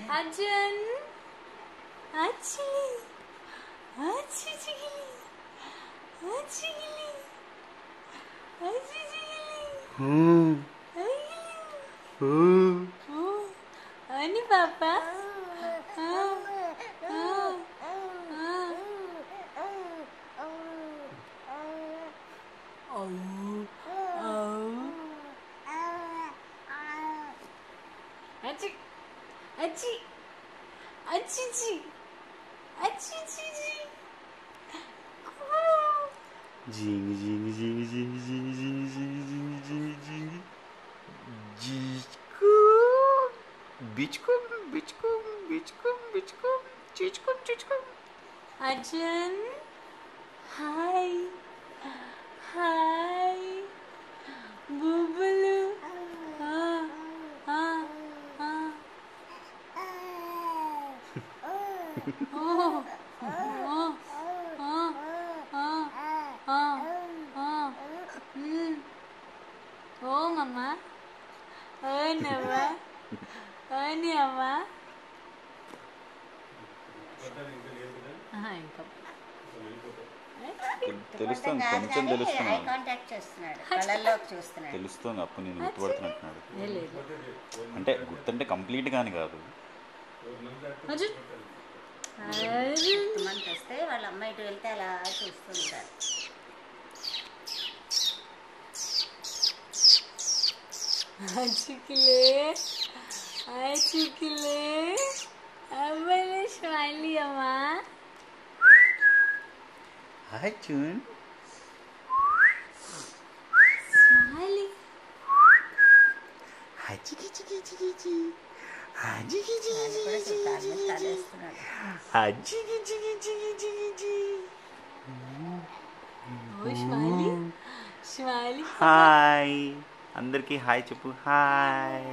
Arjun, Achi, Achi chigili, Achi gili, Achi chigili, oh, ani papa, Achi, Achi, Achi, Achi, Achi, Jing jing jing jing jing jing jing jing jing jing Bichkum bichkum bichkum bichkum chichkum chichkum. Arjun, hi, hi, Bubulu, oh mama, oh Nava, oh Nava. తెలుస్తుంది కొంచెం తెలుస్తుంది eye contact చేస్తున్నాడు, కళ్ళల్లోకి చూస్తున్నాడు. తెలుస్తుంది అప్పుడు నేను గుర్తుపడుతున్నట్టున్నాడు. అంటే గుర్తుంటే కంప్లీట్ గాని కాదు. మంత్ వస్తే వాళ్ళ అమ్మాయి ఇటు వెళ్తే అలా చూస్తుంటారు. చికిలే చికిలే అమ్మలే స్మైలీ అమ్మా. హాయ్ చూన్ స్మైలీ. హాయ్ చికి చికి చికి చి హాయ్ చికి చికి చికి చికి చి హాయ్ చికి చికి చికి చికి చి. ఓ స్మైలీ స్మైలీ. హాయ్ అందరికి హాయ్ చెప్పు. హాయ్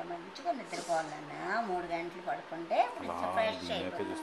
మంచిగా నిద్రపోవాలన్నా 3 గంటలు పడుకుంటే ఫ్రెష్ అయిపోతుంది.